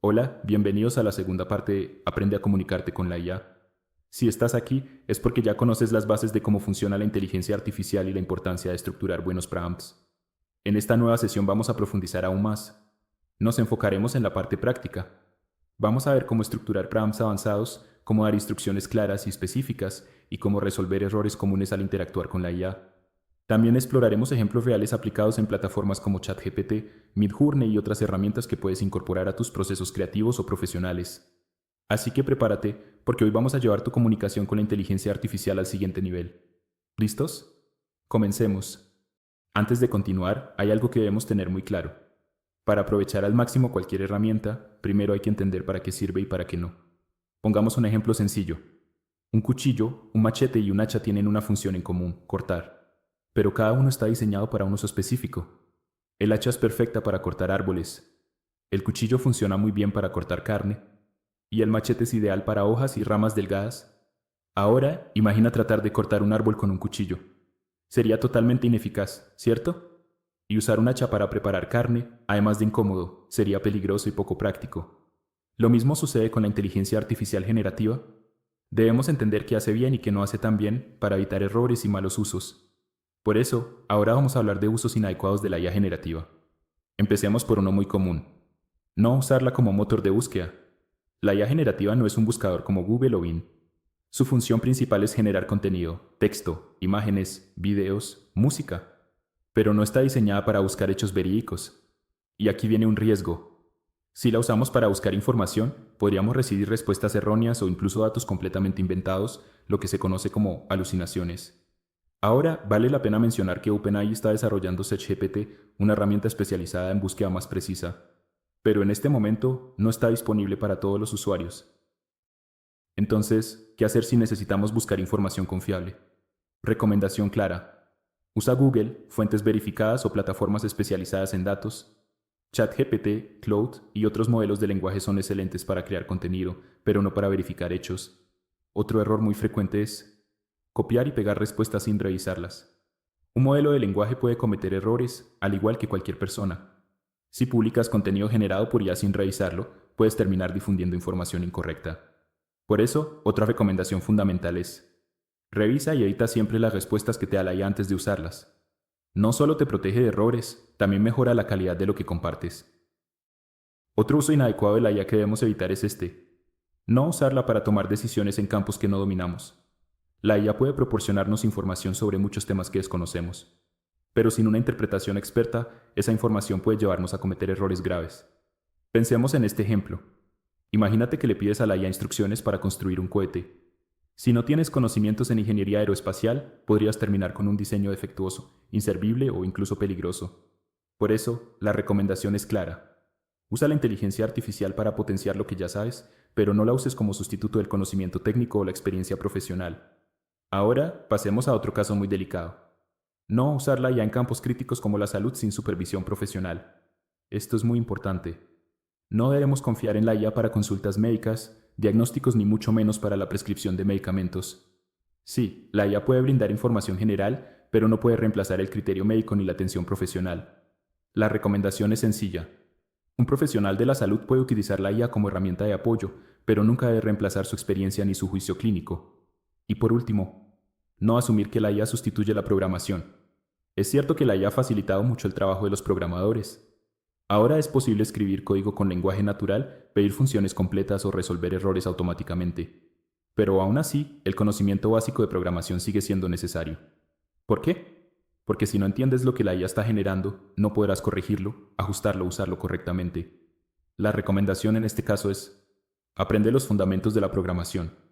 Hola, bienvenidos a la segunda parte de Aprende a comunicarte con la IA. Si estás aquí es porque ya conoces las bases de cómo funciona la inteligencia artificial y la importancia de estructurar buenos prompts. En esta nueva sesión vamos a profundizar aún más. Nos enfocaremos en la parte práctica. Vamos a ver cómo estructurar prompts avanzados, cómo dar instrucciones claras y específicas y cómo resolver errores comunes al interactuar con la IA. También exploraremos ejemplos reales aplicados en plataformas como ChatGPT, Midjourney y otras herramientas que puedes incorporar a tus procesos creativos o profesionales. Así que prepárate, porque hoy vamos a llevar tu comunicación con la inteligencia artificial al siguiente nivel. ¿Listos? Comencemos. Antes de continuar, hay algo que debemos tener muy claro. Para aprovechar al máximo cualquier herramienta, primero hay que entender para qué sirve y para qué no. Pongamos un ejemplo sencillo. Un cuchillo, un machete y un hacha tienen una función en común, cortar. Pero cada uno está diseñado para un uso específico. El hacha es perfecta para cortar árboles, el cuchillo funciona muy bien para cortar carne, y el machete es ideal para hojas y ramas delgadas. Ahora, imagina tratar de cortar un árbol con un cuchillo. Sería totalmente ineficaz, ¿cierto? Y usar un hacha para preparar carne, además de incómodo, sería peligroso y poco práctico. Lo mismo sucede con la inteligencia artificial generativa. Debemos entender qué hace bien y qué no hace tan bien para evitar errores y malos usos. Por eso, ahora vamos a hablar de usos inadecuados de la IA generativa. Empecemos por uno muy común. No usarla como motor de búsqueda. La IA generativa no es un buscador como Google o Bing. Su función principal es generar contenido, texto, imágenes, videos, música, pero no está diseñada para buscar hechos verídicos. Y aquí viene un riesgo. Si la usamos para buscar información, podríamos recibir respuestas erróneas o incluso datos completamente inventados, lo que se conoce como alucinaciones. Ahora, vale la pena mencionar que OpenAI está desarrollando ChatGPT, una herramienta especializada en búsqueda más precisa, pero en este momento no está disponible para todos los usuarios. Entonces, ¿qué hacer si necesitamos buscar información confiable? Recomendación clara. Usa Google, fuentes verificadas o plataformas especializadas en datos. ChatGPT, Claude y otros modelos de lenguaje son excelentes para crear contenido, pero no para verificar hechos. Otro error muy frecuente es copiar y pegar respuestas sin revisarlas. Un modelo de lenguaje puede cometer errores, al igual que cualquier persona. Si publicas contenido generado por IA sin revisarlo, puedes terminar difundiendo información incorrecta. Por eso, otra recomendación fundamental es: revisa y edita siempre las respuestas que te da la IA antes de usarlas. No solo te protege de errores, también mejora la calidad de lo que compartes. Otro uso inadecuado de la IA que debemos evitar es este: no usarla para tomar decisiones en campos que no dominamos. La IA puede proporcionarnos información sobre muchos temas que desconocemos, pero sin una interpretación experta, esa información puede llevarnos a cometer errores graves. Pensemos en este ejemplo. Imagínate que le pides a la IA instrucciones para construir un cohete. Si no tienes conocimientos en ingeniería aeroespacial, podrías terminar con un diseño defectuoso, inservible o incluso peligroso. Por eso, la recomendación es clara. Usa la inteligencia artificial para potenciar lo que ya sabes, pero no la uses como sustituto del conocimiento técnico o la experiencia profesional. Ahora pasemos a otro caso muy delicado. No usarla ya en campos críticos como la salud sin supervisión profesional. Esto es muy importante. No debemos confiar en la IA para consultas médicas, diagnósticos ni mucho menos para la prescripción de medicamentos. Sí, la IA puede brindar información general, pero no puede reemplazar el criterio médico ni la atención profesional. La recomendación es sencilla. Un profesional de la salud puede utilizar la IA como herramienta de apoyo, pero nunca debe reemplazar su experiencia ni su juicio clínico. Y por último, no asumir que la IA sustituye la programación. Es cierto que la IA ha facilitado mucho el trabajo de los programadores. Ahora es posible escribir código con lenguaje natural, pedir funciones completas o resolver errores automáticamente. Pero aún así, el conocimiento básico de programación sigue siendo necesario. ¿Por qué? Porque si no entiendes lo que la IA está generando, no podrás corregirlo, ajustarlo o usarlo correctamente. La recomendación en este caso es: aprende los fundamentos de la programación.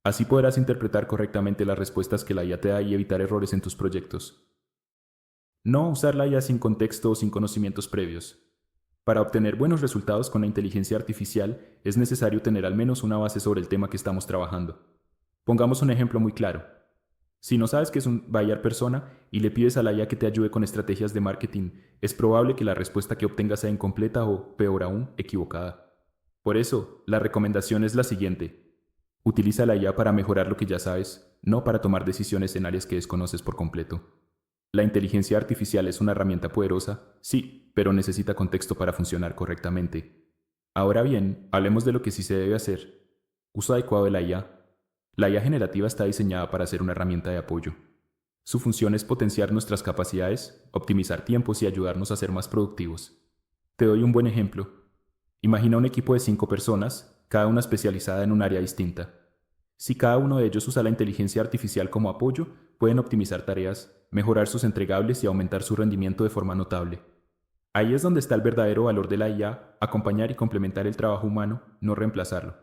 Así podrás interpretar correctamente las respuestas que la IA te da y evitar errores en tus proyectos. No usar la IA sin contexto o sin conocimientos previos. Para obtener buenos resultados con la inteligencia artificial es necesario tener al menos una base sobre el tema que estamos trabajando. Pongamos un ejemplo muy claro. Si no sabes qué es un buyer persona y le pides a la IA que te ayude con estrategias de marketing, es probable que la respuesta que obtengas sea incompleta o, peor aún, equivocada. Por eso, la recomendación es la siguiente: utiliza la IA para mejorar lo que ya sabes, no para tomar decisiones en áreas que desconoces por completo. La inteligencia artificial es una herramienta poderosa, sí, pero necesita contexto para funcionar correctamente. Ahora bien, hablemos de lo que sí se debe hacer. Uso adecuado de la IA. La IA generativa está diseñada para ser una herramienta de apoyo. Su función es potenciar nuestras capacidades, optimizar tiempos y ayudarnos a ser más productivos. Te doy un buen ejemplo. Imagina un equipo de 5 personas, cada una especializada en un área distinta. Si cada uno de ellos usa la inteligencia artificial como apoyo, pueden optimizar tareas, mejorar sus entregables y aumentar su rendimiento de forma notable. Ahí es donde está el verdadero valor de la IA, acompañar y complementar el trabajo humano, no reemplazarlo.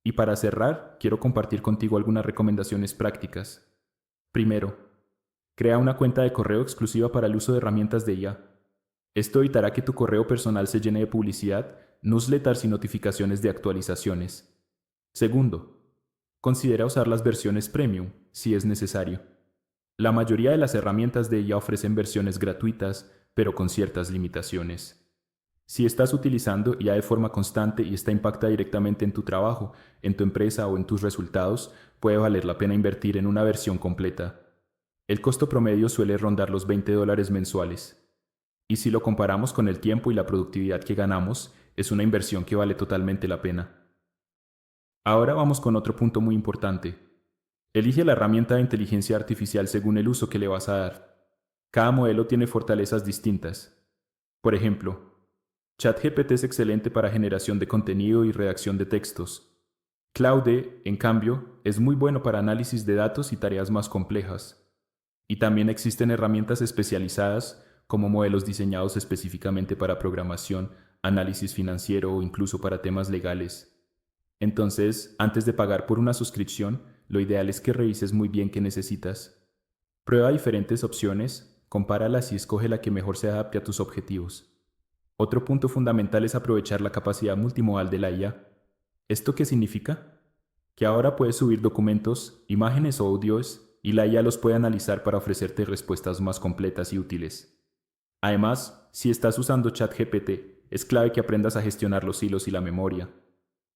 Y para cerrar, quiero compartir contigo algunas recomendaciones prácticas. Primero, crea una cuenta de correo exclusiva para el uso de herramientas de IA. Esto evitará que tu correo personal se llene de publicidad, newsletters y notificaciones de actualizaciones. Segundo, considera usar las versiones premium, si es necesario. La mayoría de las herramientas de IA ofrecen versiones gratuitas, pero con ciertas limitaciones. Si estás utilizando IA de forma constante y esta impacta directamente en tu trabajo, en tu empresa o en tus resultados, puede valer la pena invertir en una versión completa. El costo promedio suele rondar los $20 mensuales. Y si lo comparamos con el tiempo y la productividad que ganamos, es una inversión que vale totalmente la pena. Ahora vamos con otro punto muy importante. Elige la herramienta de inteligencia artificial según el uso que le vas a dar. Cada modelo tiene fortalezas distintas. Por ejemplo, ChatGPT es excelente para generación de contenido y redacción de textos. Claude, en cambio, es muy bueno para análisis de datos y tareas más complejas. Y también existen herramientas especializadas como modelos diseñados específicamente para programación, análisis financiero o incluso para temas legales. Entonces, antes de pagar por una suscripción, lo ideal es que revises muy bien qué necesitas. Prueba diferentes opciones, compáralas y escoge la que mejor se adapte a tus objetivos. Otro punto fundamental es aprovechar la capacidad multimodal de la IA. ¿Esto qué significa? Que ahora puedes subir documentos, imágenes o audios y la IA los puede analizar para ofrecerte respuestas más completas y útiles. Además, si estás usando ChatGPT, es clave que aprendas a gestionar los hilos y la memoria.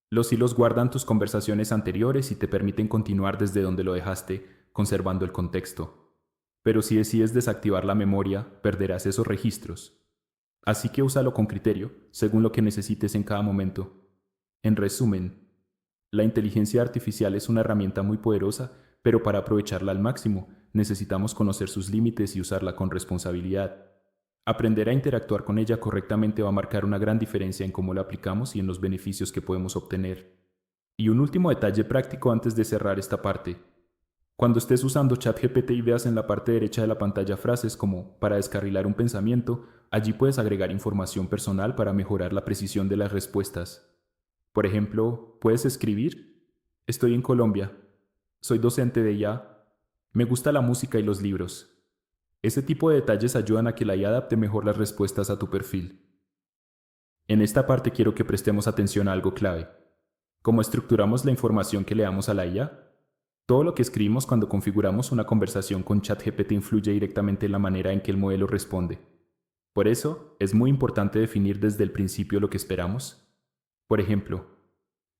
Los hilos guardan tus conversaciones anteriores y te permiten continuar desde donde lo dejaste, conservando el contexto. Pero si decides desactivar la memoria, perderás esos registros. Así que úsalo con criterio, según lo que necesites en cada momento. En resumen, la inteligencia artificial es una herramienta muy poderosa, pero para aprovecharla al máximo, necesitamos conocer sus límites y usarla con responsabilidad. Aprender a interactuar con ella correctamente va a marcar una gran diferencia en cómo la aplicamos y en los beneficios que podemos obtener. Y un último detalle práctico antes de cerrar esta parte. Cuando estés usando ChatGPT y veas en la parte derecha de la pantalla frases como para descarrilar un pensamiento, allí puedes agregar información personal para mejorar la precisión de las respuestas. Por ejemplo, puedes escribir: estoy en Colombia, soy docente de IA, me gusta la música y los libros. Ese tipo de detalles ayudan a que la IA adapte mejor las respuestas a tu perfil. En esta parte quiero que prestemos atención a algo clave. ¿Cómo estructuramos la información que le damos a la IA? Todo lo que escribimos cuando configuramos una conversación con ChatGPT influye directamente en la manera en que el modelo responde. Por eso, es muy importante definir desde el principio lo que esperamos. Por ejemplo,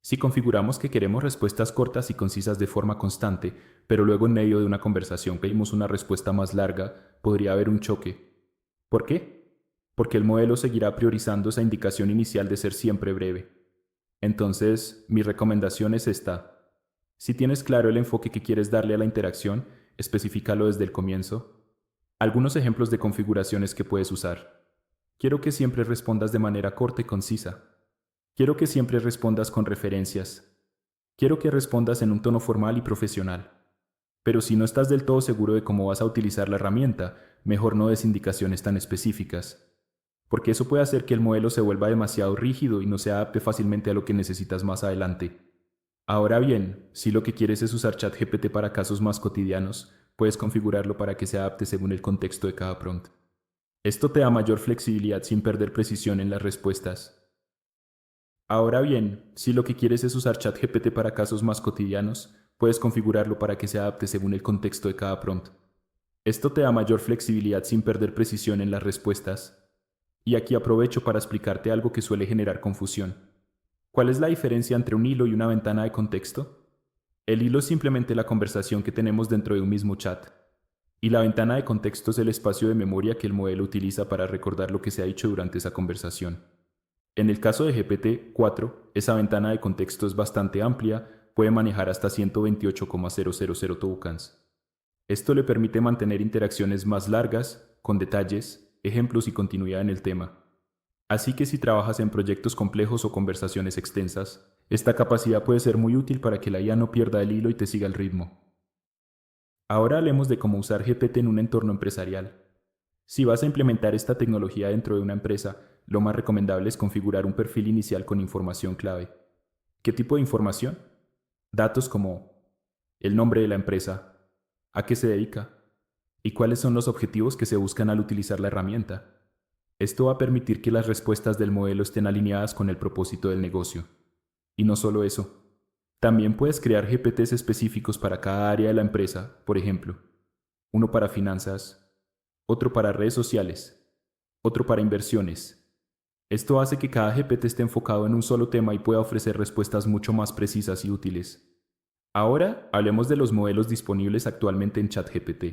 si configuramos que queremos respuestas cortas y concisas de forma constante, pero luego en medio de una conversación pedimos una respuesta más larga, podría haber un choque. ¿Por qué? Porque el modelo seguirá priorizando esa indicación inicial de ser siempre breve. Entonces, mi recomendación es esta. Si tienes claro el enfoque que quieres darle a la interacción, especifícalo desde el comienzo. Algunos ejemplos de configuraciones que puedes usar. Quiero que siempre respondas de manera corta y concisa. Quiero que siempre respondas con referencias. Quiero que respondas en un tono formal y profesional. Pero si no estás del todo seguro de cómo vas a utilizar la herramienta, mejor no des indicaciones tan específicas, porque eso puede hacer que el modelo se vuelva demasiado rígido y no se adapte fácilmente a lo que necesitas más adelante. Ahora bien, si lo que quieres es usar ChatGPT para casos más cotidianos, puedes configurarlo para que se adapte según el contexto de cada prompt. Esto te da mayor flexibilidad sin perder precisión en las respuestas. Ahora bien, si lo que quieres es usar ChatGPT para casos más cotidianos, puedes configurarlo para que se adapte según el contexto de cada prompt. Esto te da mayor flexibilidad sin perder precisión en las respuestas. Y aquí aprovecho para explicarte algo que suele generar confusión. ¿Cuál es la diferencia entre un hilo y una ventana de contexto? El hilo es simplemente la conversación que tenemos dentro de un mismo chat. Y la ventana de contexto es el espacio de memoria que el modelo utiliza para recordar lo que se ha dicho durante esa conversación. En el caso de GPT-4, esa ventana de contexto es bastante amplia, puede manejar hasta 128,000 tokens. Esto le permite mantener interacciones más largas, con detalles, ejemplos y continuidad en el tema. Así que si trabajas en proyectos complejos o conversaciones extensas, esta capacidad puede ser muy útil para que la IA no pierda el hilo y te siga el ritmo. Ahora hablemos de cómo usar GPT en un entorno empresarial. Si vas a implementar esta tecnología dentro de una empresa, lo más recomendable es configurar un perfil inicial con información clave. ¿Qué tipo de información? Datos como el nombre de la empresa, a qué se dedica y cuáles son los objetivos que se buscan al utilizar la herramienta. Esto va a permitir que las respuestas del modelo estén alineadas con el propósito del negocio. Y no solo eso, también puedes crear GPTs específicos para cada área de la empresa, por ejemplo, uno para finanzas, otro para redes sociales, otro para inversiones. Esto hace que cada GPT esté enfocado en un solo tema y pueda ofrecer respuestas mucho más precisas y útiles. Ahora hablemos de los modelos disponibles actualmente en ChatGPT.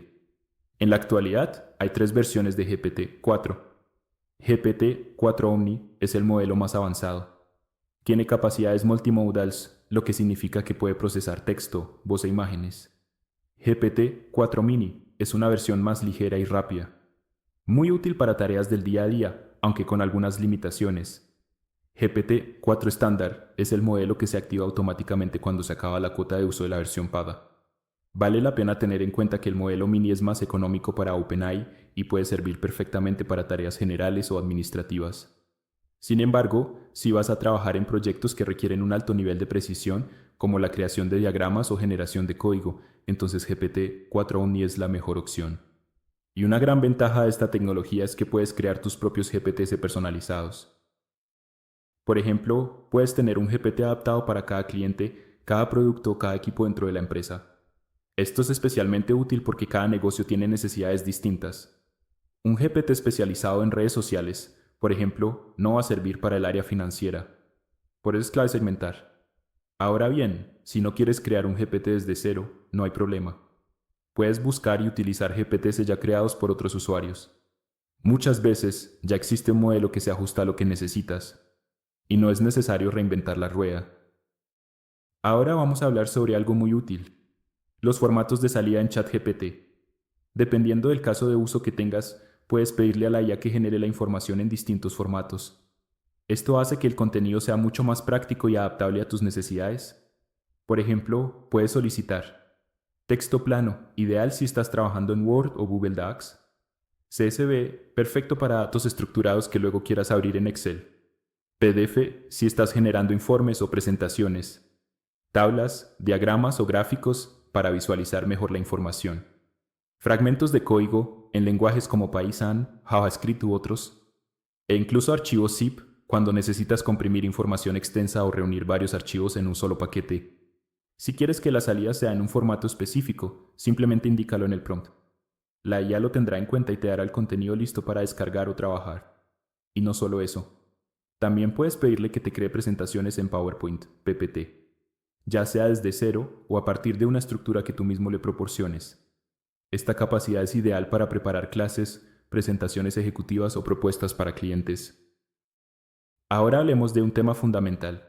En la actualidad hay 3 versiones de GPT-4. GPT-4 Omni es el modelo más avanzado. Tiene capacidades multimodals, lo que significa que puede procesar texto, voz e imágenes. GPT-4 Mini es una versión más ligera y rápida. Muy útil para tareas del día a día, aunque con algunas limitaciones. GPT-4 estándar es el modelo que se activa automáticamente cuando se acaba la cuota de uso de la versión paga. Vale la pena tener en cuenta que el modelo mini es más económico para OpenAI y puede servir perfectamente para tareas generales o administrativas. Sin embargo, si vas a trabajar en proyectos que requieren un alto nivel de precisión, como la creación de diagramas o generación de código, entonces GPT-4 Omni es la mejor opción. Y una gran ventaja de esta tecnología es que puedes crear tus propios GPTs personalizados. Por ejemplo, puedes tener un GPT adaptado para cada cliente, cada producto o cada equipo dentro de la empresa. Esto es especialmente útil porque cada negocio tiene necesidades distintas. Un GPT especializado en redes sociales, por ejemplo, no va a servir para el área financiera. Por eso es clave segmentar. Ahora bien, si no quieres crear un GPT desde cero, no hay problema. Puedes buscar y utilizar GPTs ya creados por otros usuarios. Muchas veces ya existe un modelo que se ajusta a lo que necesitas, y no es necesario reinventar la rueda. Ahora vamos a hablar sobre algo muy útil: los formatos de salida en ChatGPT. Dependiendo del caso de uso que tengas, puedes pedirle a la IA que genere la información en distintos formatos. Esto hace que el contenido sea mucho más práctico y adaptable a tus necesidades. Por ejemplo, puedes solicitar texto plano, ideal si estás trabajando en Word o Google Docs. CSV, perfecto para datos estructurados que luego quieras abrir en Excel. PDF, si estás generando informes o presentaciones. Tablas, diagramas o gráficos para visualizar mejor la información. Fragmentos de código en lenguajes como Python, JavaScript u otros. E incluso archivos zip cuando necesitas comprimir información extensa o reunir varios archivos en un solo paquete. Si quieres que la salida sea en un formato específico, simplemente indícalo en el prompt. La IA lo tendrá en cuenta y te dará el contenido listo para descargar o trabajar. Y no solo eso. También puedes pedirle que te cree presentaciones en PowerPoint, PPT, ya sea desde cero o a partir de una estructura que tú mismo le proporciones. Esta capacidad es ideal para preparar clases, presentaciones ejecutivas o propuestas para clientes. Ahora hablemos de un tema fundamental: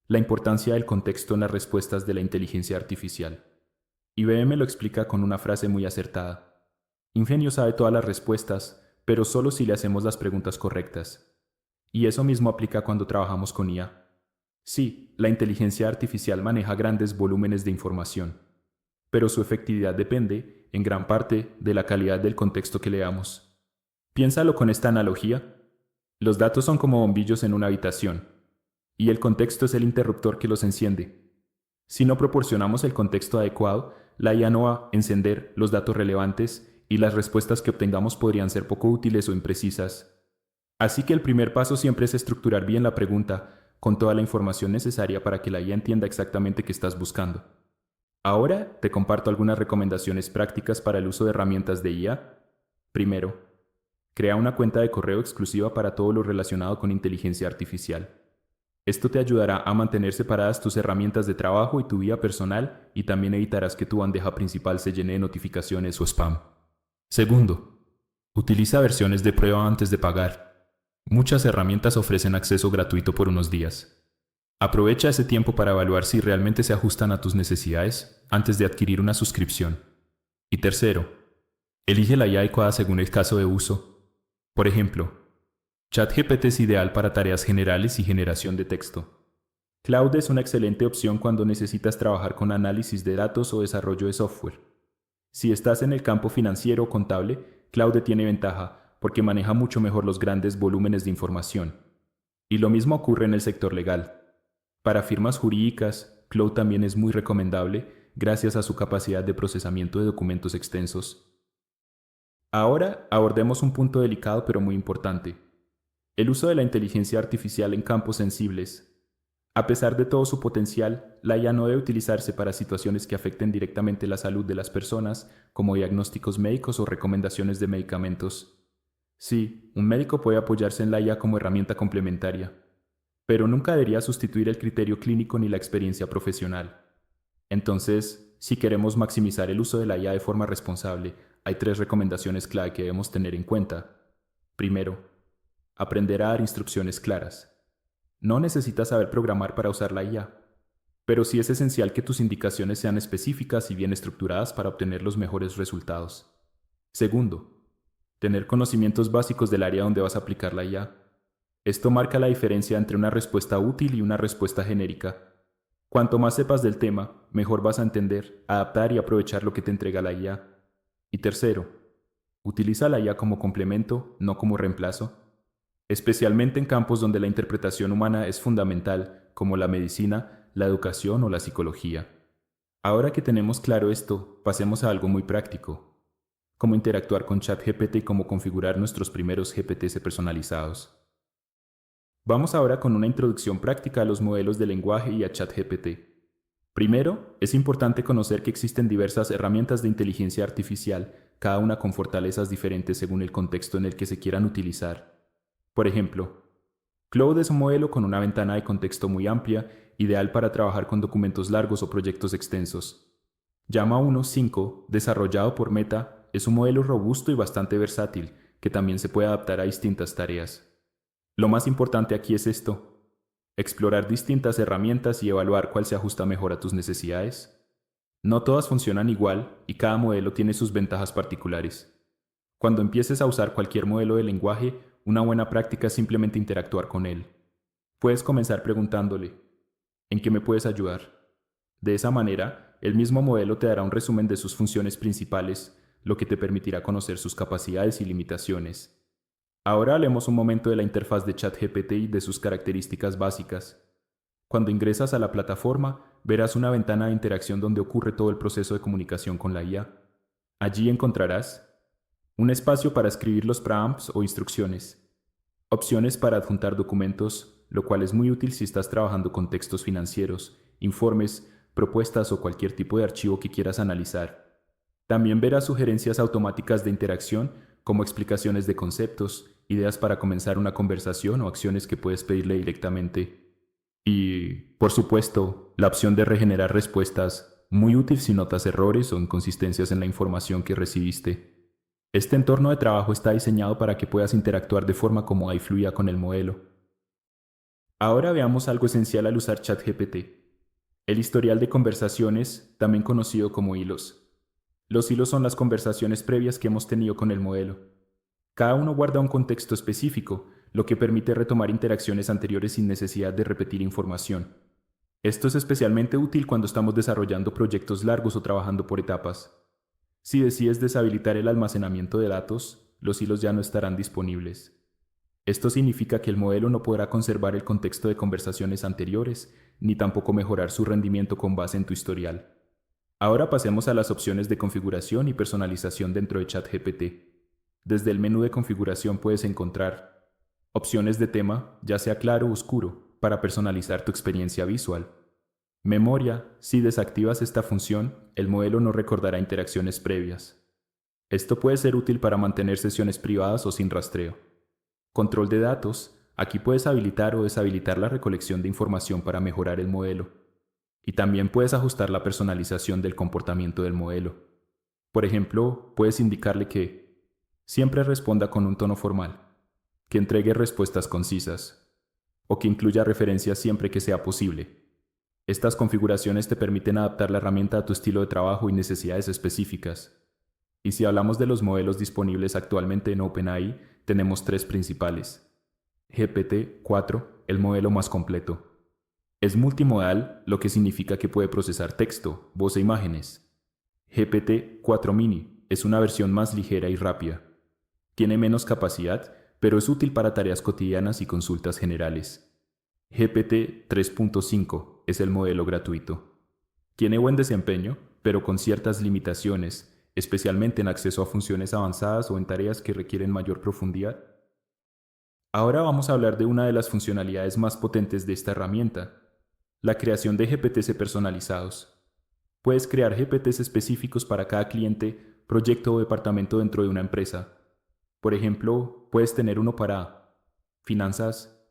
la importancia del contexto en las respuestas de la inteligencia artificial. IBM lo explica con una frase muy acertada: Ingenio sabe todas las respuestas, pero solo si le hacemos las preguntas correctas. Y eso mismo aplica cuando trabajamos con IA. Sí, la inteligencia artificial maneja grandes volúmenes de información, pero su efectividad depende, en gran parte, de la calidad del contexto que leamos. Piénsalo con esta analogía. Los datos son como bombillos en una habitación, y el contexto es el interruptor que los enciende. Si no proporcionamos el contexto adecuado, la IA no va a encender los datos relevantes y las respuestas que obtengamos podrían ser poco útiles o imprecisas. Así que el primer paso siempre es estructurar bien la pregunta, con toda la información necesaria para que la IA entienda exactamente qué estás buscando. Ahora te comparto algunas recomendaciones prácticas para el uso de herramientas de IA. Primero, crea una cuenta de correo exclusiva para todo lo relacionado con inteligencia artificial. Esto te ayudará a mantener separadas tus herramientas de trabajo y tu vida personal, y también evitarás que tu bandeja principal se llene de notificaciones o spam. Segundo, utiliza versiones de prueba antes de pagar. Muchas herramientas ofrecen acceso gratuito por unos días. Aprovecha ese tiempo para evaluar si realmente se ajustan a tus necesidades antes de adquirir una suscripción. Y tercero, elige la IA adecuada según el caso de uso. Por ejemplo, ChatGPT es ideal para tareas generales y generación de texto. Claude es una excelente opción cuando necesitas trabajar con análisis de datos o desarrollo de software. Si estás en el campo financiero o contable, Claude tiene ventaja porque maneja mucho mejor los grandes volúmenes de información. Y lo mismo ocurre en el sector legal. Para firmas jurídicas, Claude también es muy recomendable gracias a su capacidad de procesamiento de documentos extensos. Ahora abordemos un punto delicado pero muy importante: el uso de la inteligencia artificial en campos sensibles. A pesar de todo su potencial, la IA no debe utilizarse para situaciones que afecten directamente la salud de las personas, como diagnósticos médicos o recomendaciones de medicamentos. Sí, un médico puede apoyarse en la IA como herramienta complementaria, pero nunca debería sustituir el criterio clínico ni la experiencia profesional. Entonces, si queremos maximizar el uso de la IA de forma responsable, hay 3 recomendaciones clave que debemos tener en cuenta. Primero, aprender a dar instrucciones claras. No necesitas saber programar para usar la IA, pero sí es esencial que tus indicaciones sean específicas y bien estructuradas para obtener los mejores resultados. Segundo, tener conocimientos básicos del área donde vas a aplicar la IA. Esto marca la diferencia entre una respuesta útil y una respuesta genérica. Cuanto más sepas del tema, mejor vas a entender, adaptar y aprovechar lo que te entrega la IA. Y tercero, utiliza la IA como complemento, no como reemplazo, especialmente en campos donde la interpretación humana es fundamental, como la medicina, la educación o la psicología. Ahora que tenemos claro esto, pasemos a algo muy práctico: cómo interactuar con ChatGPT y cómo configurar nuestros primeros GPTs personalizados. Vamos ahora con una introducción práctica a los modelos de lenguaje y a ChatGPT. Primero, es importante conocer que existen diversas herramientas de inteligencia artificial, cada una con fortalezas diferentes según el contexto en el que se quieran utilizar. Por ejemplo, Claude es un modelo con una ventana de contexto muy amplia, ideal para trabajar con documentos largos o proyectos extensos. Llama 1.5, desarrollado por Meta, es un modelo robusto y bastante versátil, que también se puede adaptar a distintas tareas. Lo más importante aquí es esto: explorar distintas herramientas y evaluar cuál se ajusta mejor a tus necesidades. No todas funcionan igual y cada modelo tiene sus ventajas particulares. Cuando empieces a usar cualquier modelo de lenguaje, una buena práctica es simplemente interactuar con él. Puedes comenzar preguntándole: ¿en qué me puedes ayudar? De esa manera, el mismo modelo te dará un resumen de sus funciones principales, lo que te permitirá conocer sus capacidades y limitaciones. Ahora hablemos un momento de la interfaz de ChatGPT y de sus características básicas. Cuando ingresas a la plataforma, verás una ventana de interacción donde ocurre todo el proceso de comunicación con la IA. Allí encontrarás un espacio para escribir los prompts o instrucciones, opciones para adjuntar documentos, lo cual es muy útil si estás trabajando con textos financieros, informes, propuestas o cualquier tipo de archivo que quieras analizar. También verás sugerencias automáticas de interacción, como explicaciones de conceptos, ideas para comenzar una conversación o acciones que puedes pedirle directamente. Y, por supuesto, la opción de regenerar respuestas, muy útil si notas errores o inconsistencias en la información que recibiste. Este entorno de trabajo está diseñado para que puedas interactuar de forma cómoda y fluida con el modelo. Ahora veamos algo esencial al usar ChatGPT: el historial de conversaciones, también conocido como hilos. Los hilos son las conversaciones previas que hemos tenido con el modelo. Cada uno guarda un contexto específico, lo que permite retomar interacciones anteriores sin necesidad de repetir información. Esto es especialmente útil cuando estamos desarrollando proyectos largos o trabajando por etapas. Si decides deshabilitar el almacenamiento de datos, los hilos ya no estarán disponibles. Esto significa que el modelo no podrá conservar el contexto de conversaciones anteriores, ni tampoco mejorar su rendimiento con base en tu historial. Ahora pasemos a las opciones de configuración y personalización dentro de ChatGPT. Desde el menú de configuración puedes encontrar opciones de tema, ya sea claro o oscuro, para personalizar tu experiencia visual. Memoria: si desactivas esta función, el modelo no recordará interacciones previas. Esto puede ser útil para mantener sesiones privadas o sin rastreo. Control de datos: aquí puedes habilitar o deshabilitar la recolección de información para mejorar el modelo. Y también puedes ajustar la personalización del comportamiento del modelo. Por ejemplo, puedes indicarle que siempre responda con un tono formal, que entregue respuestas concisas o que incluya referencias siempre que sea posible. Estas configuraciones te permiten adaptar la herramienta a tu estilo de trabajo y necesidades específicas. Y si hablamos de los modelos disponibles actualmente en OpenAI, tenemos tres principales. GPT-4, el modelo más completo. Es multimodal, lo que significa que puede procesar texto, voz e imágenes. GPT-4 Mini es una versión más ligera y rápida. Tiene menos capacidad, pero es útil para tareas cotidianas y consultas generales. GPT 3.5 es el modelo gratuito. Tiene buen desempeño, pero con ciertas limitaciones, especialmente en acceso a funciones avanzadas o en tareas que requieren mayor profundidad. Ahora vamos a hablar de una de las funcionalidades más potentes de esta herramienta, la creación de GPTs personalizados. Puedes crear GPTs específicos para cada cliente, proyecto o departamento dentro de una empresa. Por ejemplo, puedes tener uno para finanzas,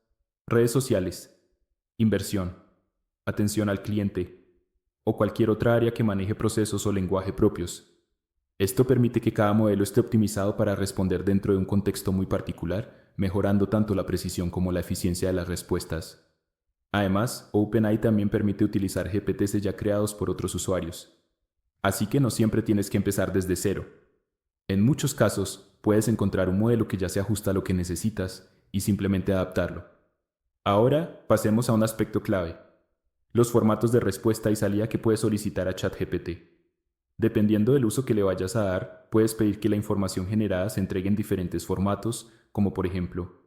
redes sociales, inversión, atención al cliente o cualquier otra área que maneje procesos o lenguaje propios. Esto permite que cada modelo esté optimizado para responder dentro de un contexto muy particular, mejorando tanto la precisión como la eficiencia de las respuestas. Además, OpenAI también permite utilizar GPTs ya creados por otros usuarios. Así que no siempre tienes que empezar desde cero. En muchos casos, puedes encontrar un modelo que ya se ajusta a lo que necesitas y simplemente adaptarlo. Ahora, pasemos a un aspecto clave: los formatos de respuesta y salida que puedes solicitar a ChatGPT. Dependiendo del uso que le vayas a dar, puedes pedir que la información generada se entregue en diferentes formatos, como por ejemplo,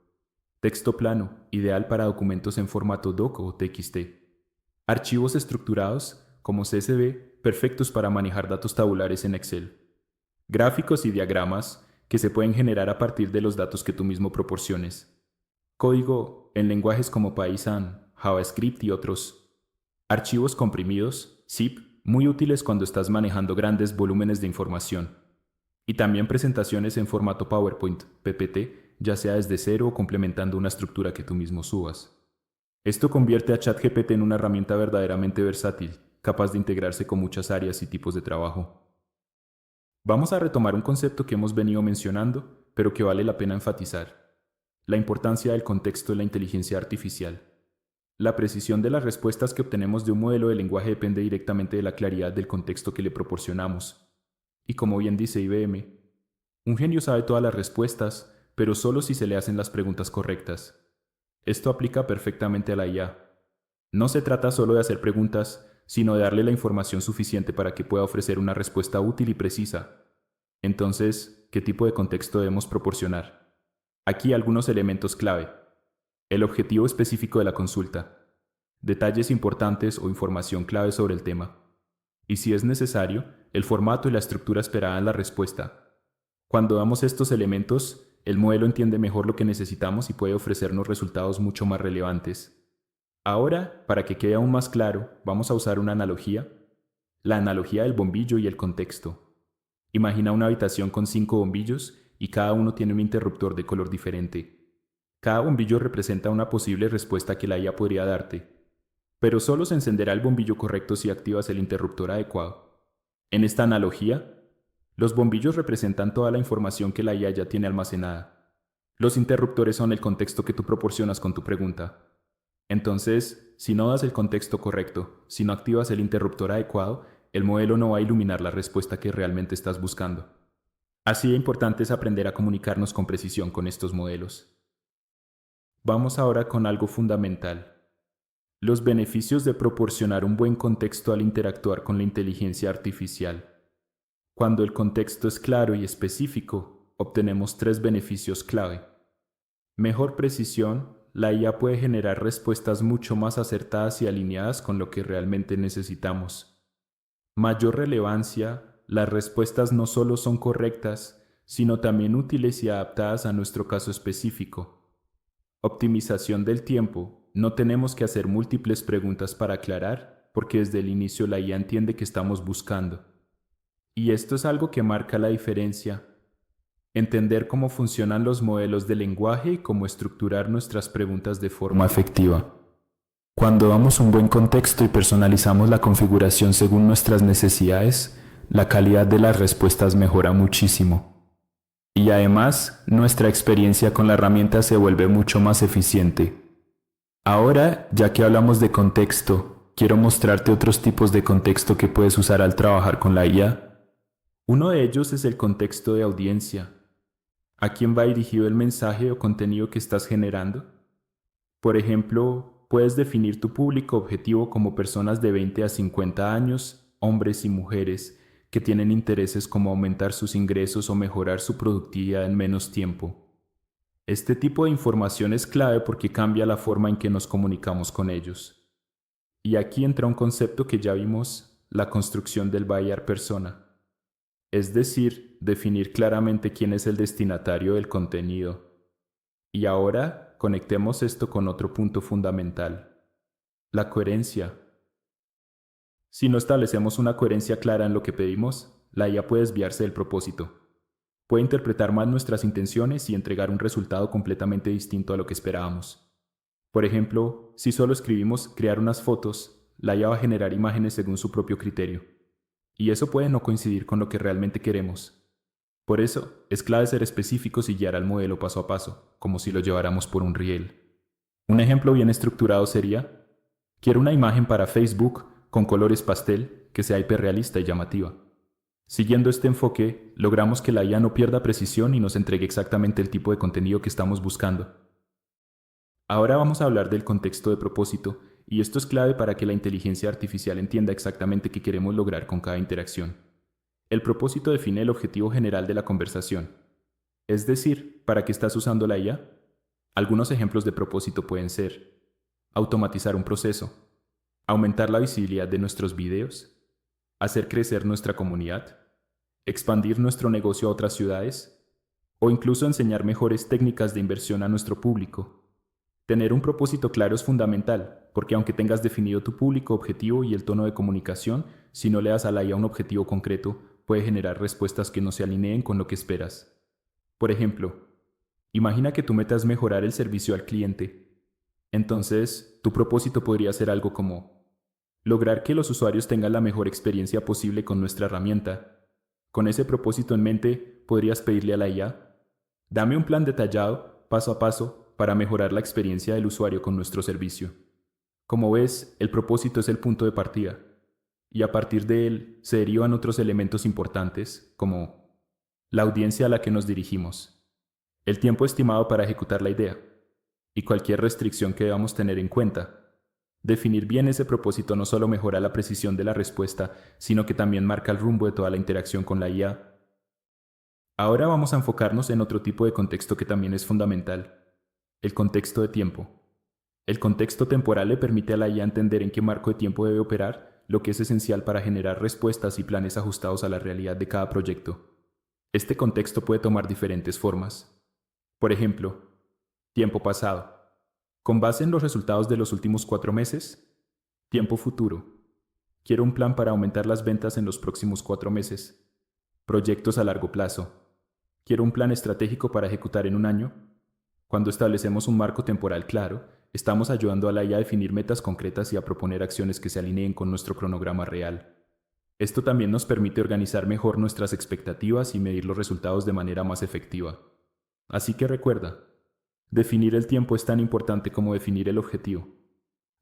texto plano, ideal para documentos en formato doc o TXT. Archivos estructurados, como CSV, perfectos para manejar datos tabulares en Excel. Gráficos y diagramas, que se pueden generar a partir de los datos que tú mismo proporciones. Código en lenguajes como Python, JavaScript y otros. Archivos comprimidos, zip, muy útiles cuando estás manejando grandes volúmenes de información. Y también presentaciones en formato PowerPoint, PPT, ya sea desde cero o complementando una estructura que tú mismo subas. Esto convierte a ChatGPT en una herramienta verdaderamente versátil, capaz de integrarse con muchas áreas y tipos de trabajo. Vamos a retomar un concepto que hemos venido mencionando, pero que vale la pena enfatizar: la importancia del contexto en la inteligencia artificial. La precisión de las respuestas que obtenemos de un modelo de lenguaje depende directamente de la claridad del contexto que le proporcionamos. Y como bien dice IBM, un genio sabe todas las respuestas, pero solo si se le hacen las preguntas correctas. Esto aplica perfectamente a la IA. No se trata solo de hacer preguntas, sino de darle la información suficiente para que pueda ofrecer una respuesta útil y precisa. Entonces, ¿qué tipo de contexto debemos proporcionar? Aquí algunos elementos clave: el objetivo específico de la consulta, detalles importantes o información clave sobre el tema, y si es necesario, el formato y la estructura esperada en la respuesta. Cuando damos estos elementos, el modelo entiende mejor lo que necesitamos y puede ofrecernos resultados mucho más relevantes. Ahora, para que quede aún más claro, vamos a usar una analogía: la analogía del bombillo y el contexto. Imagina una habitación con 5 bombillos y cada uno tiene un interruptor de color diferente. Cada bombillo representa una posible respuesta que la IA podría darte, pero solo se encenderá el bombillo correcto si activas el interruptor adecuado. En esta analogía, los bombillos representan toda la información que la IA ya tiene almacenada. Los interruptores son el contexto que tú proporcionas con tu pregunta. Entonces, si no das el contexto correcto, si no activas el interruptor adecuado, el modelo no va a iluminar la respuesta que realmente estás buscando. Así de importante es aprender a comunicarnos con precisión con estos modelos. Vamos ahora con algo fundamental: los beneficios de proporcionar un buen contexto al interactuar con la inteligencia artificial. Cuando el contexto es claro y específico, obtenemos 3 beneficios clave. Mejor precisión: la IA puede generar respuestas mucho más acertadas y alineadas con lo que realmente necesitamos. Mayor relevancia: las respuestas no solo son correctas, sino también útiles y adaptadas a nuestro caso específico. Optimización del tiempo: no tenemos que hacer múltiples preguntas para aclarar, porque desde el inicio la IA entiende que estamos buscando. Y esto es algo que marca la diferencia: entender cómo funcionan los modelos de lenguaje y cómo estructurar nuestras preguntas de forma efectiva. Cuando damos un buen contexto y personalizamos la configuración según nuestras necesidades, la calidad de las respuestas mejora muchísimo. Y además, nuestra experiencia con la herramienta se vuelve mucho más eficiente. Ahora, ya que hablamos de contexto, quiero mostrarte otros tipos de contexto que puedes usar al trabajar con la IA. Uno de ellos es el contexto de audiencia. ¿A quién va dirigido el mensaje o contenido que estás generando? Por ejemplo, puedes definir tu público objetivo como personas de 20 a 50 años, hombres y mujeres, que tienen intereses como aumentar sus ingresos o mejorar su productividad en menos tiempo. Este tipo de información es clave porque cambia la forma en que nos comunicamos con ellos. Y aquí entra un concepto que ya vimos, la construcción del buyer persona. Es decir, definir claramente quién es el destinatario del contenido. Y ahora conectemos esto con otro punto fundamental, la coherencia. Si no establecemos una coherencia clara en lo que pedimos, la IA puede desviarse del propósito. Puede interpretar mal nuestras intenciones y entregar un resultado completamente distinto a lo que esperábamos. Por ejemplo, si solo escribimos crear unas fotos, la IA va a generar imágenes según su propio criterio. Y eso puede no coincidir con lo que realmente queremos. Por eso, es clave ser específicos y guiar al modelo paso a paso, como si lo lleváramos por un riel. Un ejemplo bien estructurado sería, quiero una imagen para Facebook con colores pastel que sea hiperrealista y llamativa. Siguiendo este enfoque, logramos que la IA no pierda precisión y nos entregue exactamente el tipo de contenido que estamos buscando. Ahora vamos a hablar del contexto de propósito, y esto es clave para que la inteligencia artificial entienda exactamente qué queremos lograr con cada interacción. El propósito define el objetivo general de la conversación. Es decir, ¿para qué estás usando la IA? Algunos ejemplos de propósito pueden ser automatizar un proceso, aumentar la visibilidad de nuestros videos, hacer crecer nuestra comunidad, expandir nuestro negocio a otras ciudades o incluso enseñar mejores técnicas de inversión a nuestro público. Tener un propósito claro es fundamental, porque aunque tengas definido tu público objetivo y el tono de comunicación, si no le das a la IA un objetivo concreto, puede generar respuestas que no se alineen con lo que esperas. Por ejemplo, imagina que tu meta es mejorar el servicio al cliente. Entonces, tu propósito podría ser algo como lograr que los usuarios tengan la mejor experiencia posible con nuestra herramienta. Con ese propósito en mente, podrías pedirle a la IA, dame un plan detallado, paso a paso, para mejorar la experiencia del usuario con nuestro servicio. Como ves, el propósito es el punto de partida, y a partir de él se derivan otros elementos importantes, como la audiencia a la que nos dirigimos, el tiempo estimado para ejecutar la idea, y cualquier restricción que debamos tener en cuenta. Definir bien ese propósito no solo mejora la precisión de la respuesta, sino que también marca el rumbo de toda la interacción con la IA. Ahora vamos a enfocarnos en otro tipo de contexto que también es fundamental, el contexto de tiempo. El contexto temporal le permite a la IA entender en qué marco de tiempo debe operar, lo que es esencial para generar respuestas y planes ajustados a la realidad de cada proyecto. Este contexto puede tomar diferentes formas. Por ejemplo, tiempo pasado. Con base en los resultados de los últimos 4 meses. Tiempo futuro. Quiero un plan para aumentar las ventas en los próximos 4 meses. Proyectos a largo plazo. Quiero un plan estratégico para ejecutar en un año. Cuando establecemos un marco temporal claro, estamos ayudando a la IA a definir metas concretas y a proponer acciones que se alineen con nuestro cronograma real. Esto también nos permite organizar mejor nuestras expectativas y medir los resultados de manera más efectiva. Así que recuerda, definir el tiempo es tan importante como definir el objetivo.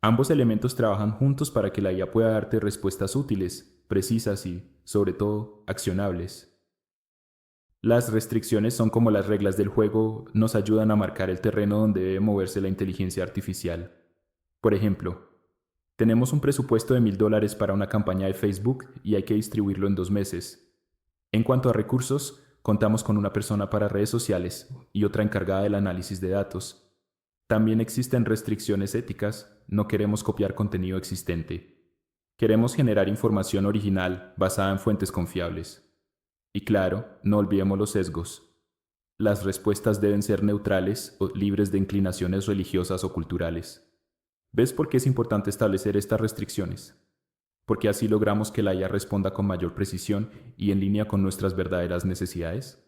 Ambos elementos trabajan juntos para que la IA pueda darte respuestas útiles, precisas y, sobre todo, accionables. Las restricciones son como las reglas del juego, nos ayudan a marcar el terreno donde debe moverse la inteligencia artificial. Por ejemplo, tenemos un presupuesto de $1000 para una campaña de Facebook y hay que distribuirlo en 2 meses. En cuanto a recursos, contamos con una persona para redes sociales y otra encargada del análisis de datos. También existen restricciones éticas, no queremos copiar contenido existente. Queremos generar información original basada en fuentes confiables. Y claro, no olvidemos los sesgos. Las respuestas deben ser neutrales o libres de inclinaciones religiosas o culturales. ¿Ves por qué es importante establecer estas restricciones? Porque así logramos que la IA responda con mayor precisión y en línea con nuestras verdaderas necesidades.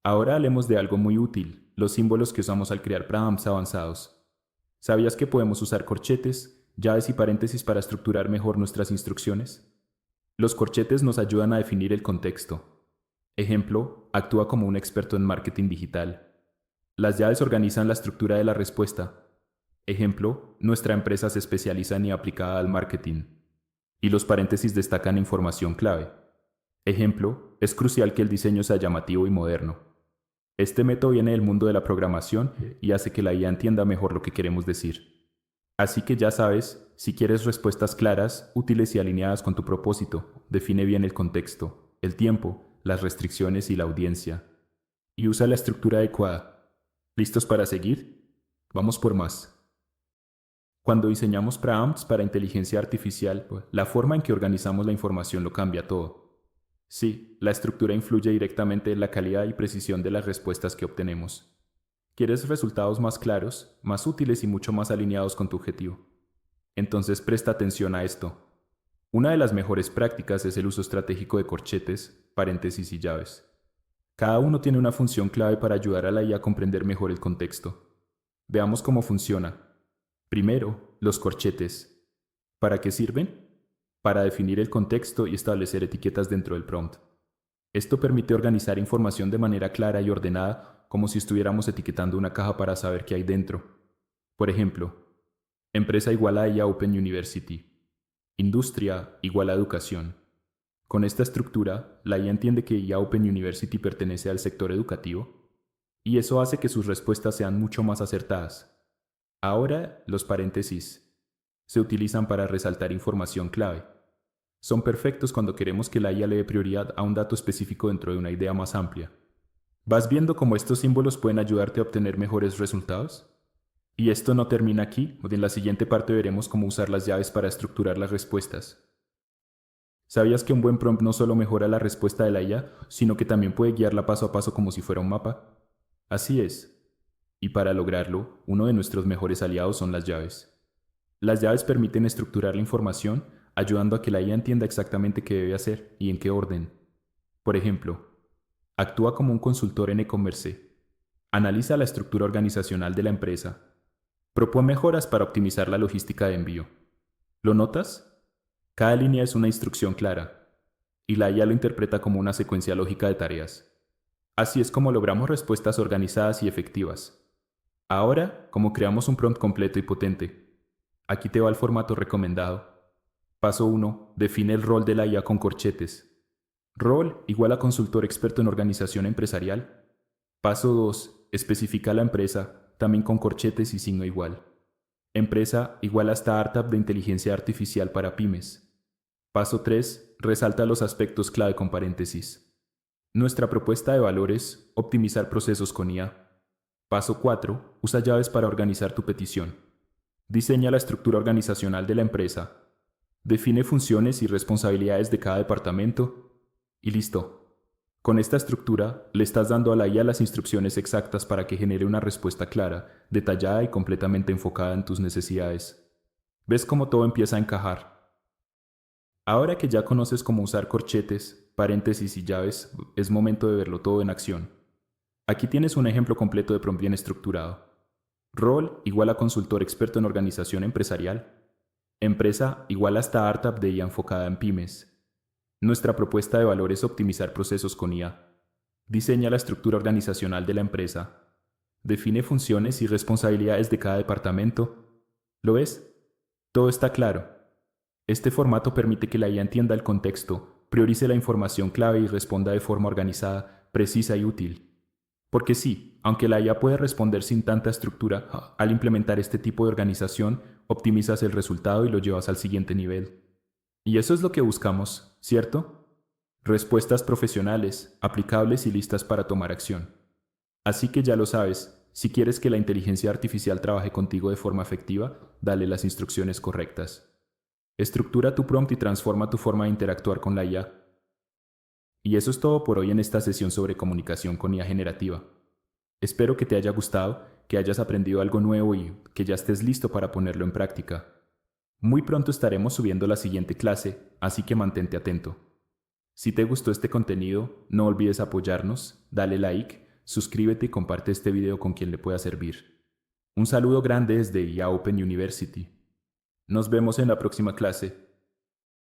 Ahora hablemos de algo muy útil, los símbolos que usamos al crear prompts avanzados. ¿Sabías que podemos usar corchetes, llaves y paréntesis para estructurar mejor nuestras instrucciones? Los corchetes nos ayudan a definir el contexto. Ejemplo, actúa como un experto en marketing digital. Las llaves organizan la estructura de la respuesta. Ejemplo, nuestra empresa se especializa en IA aplicada al marketing. Y los paréntesis destacan información clave. Ejemplo, es crucial que el diseño sea llamativo y moderno. Este método viene del mundo de la programación y hace que la IA entienda mejor lo que queremos decir. Así que ya sabes, si quieres respuestas claras, útiles y alineadas con tu propósito, define bien el contexto, el tiempo, las restricciones y la audiencia. Y usa la estructura adecuada. ¿Listos para seguir? Vamos por más. Cuando diseñamos prompts para inteligencia artificial, la forma en que organizamos la información lo cambia todo. Sí, la estructura influye directamente en la calidad y precisión de las respuestas que obtenemos. ¿Quieres resultados más claros, más útiles y mucho más alineados con tu objetivo? Entonces presta atención a esto. Una de las mejores prácticas es el uso estratégico de corchetes, paréntesis y llaves. Cada uno tiene una función clave para ayudar a la IA a comprender mejor el contexto. Veamos cómo funciona. Primero, los corchetes. ¿Para qué sirven? Para definir el contexto y establecer etiquetas dentro del prompt. Esto permite organizar información de manera clara y ordenada, como si estuviéramos etiquetando una caja para saber qué hay dentro. Por ejemplo, empresa igual a IA Open University. Industria igual a educación. Con esta estructura, la IA entiende que IA Open University pertenece al sector educativo, y eso hace que sus respuestas sean mucho más acertadas. Ahora, los paréntesis se utilizan para resaltar información clave. Son perfectos cuando queremos que la IA le dé prioridad a un dato específico dentro de una idea más amplia. ¿Vas viendo cómo estos símbolos pueden ayudarte a obtener mejores resultados? Y esto no termina aquí, en la siguiente parte veremos cómo usar las llaves para estructurar las respuestas. ¿Sabías que un buen prompt no solo mejora la respuesta de la IA, sino que también puede guiarla paso a paso como si fuera un mapa? Así es. Y para lograrlo, uno de nuestros mejores aliados son las llaves. Las llaves permiten estructurar la información, ayudando a que la IA entienda exactamente qué debe hacer y en qué orden. Por ejemplo, actúa como un consultor en e-commerce. Analiza la estructura organizacional de la empresa. Propone mejoras para optimizar la logística de envío. ¿Lo notas? Cada línea es una instrucción clara, y la IA lo interpreta como una secuencia lógica de tareas. Así es como logramos respuestas organizadas y efectivas. Ahora, como creamos un prompt completo y potente. Aquí te va el formato recomendado. Paso 1. Define el rol de la IA con corchetes. Rol igual a consultor experto en organización empresarial. Paso 2. Especifica la empresa, también con corchetes y signo igual. Empresa igual a startup de inteligencia artificial para pymes. Paso 3. Resalta los aspectos clave con paréntesis. Nuestra propuesta de valor es optimizar procesos con IA. Paso 4. Usa llaves para organizar tu petición. Diseña la estructura organizacional de la empresa. Define funciones y responsabilidades de cada departamento. Y listo. Con esta estructura, le estás dando a la IA las instrucciones exactas para que genere una respuesta clara, detallada y completamente enfocada en tus necesidades. ¿Ves cómo todo empieza a encajar? Ahora que ya conoces cómo usar corchetes, paréntesis y llaves, es momento de verlo todo en acción. Aquí tienes un ejemplo completo de prompt bien estructurado. Rol igual a consultor experto en organización empresarial. Empresa igual a startup de IA enfocada en pymes. Nuestra propuesta de valor es optimizar procesos con IA. Diseña la estructura organizacional de la empresa. Define funciones y responsabilidades de cada departamento. ¿Lo ves? Todo está claro. Este formato permite que la IA entienda el contexto, priorice la información clave y responda de forma organizada, precisa y útil. Porque sí, aunque la IA puede responder sin tanta estructura, al implementar este tipo de organización, optimizas el resultado y lo llevas al siguiente nivel. Y eso es lo que buscamos, ¿cierto? Respuestas profesionales, aplicables y listas para tomar acción. Así que ya lo sabes, si quieres que la inteligencia artificial trabaje contigo de forma efectiva, dale las instrucciones correctas. Estructura tu prompt y transforma tu forma de interactuar con la IA. Y eso es todo por hoy en esta sesión sobre comunicación con IA generativa. Espero que te haya gustado, que hayas aprendido algo nuevo y que ya estés listo para ponerlo en práctica. Muy pronto estaremos subiendo la siguiente clase, así que mantente atento. Si te gustó este contenido, no olvides apoyarnos, dale like, suscríbete y comparte este video con quien le pueda servir. Un saludo grande desde IA Open University. Nos vemos en la próxima clase.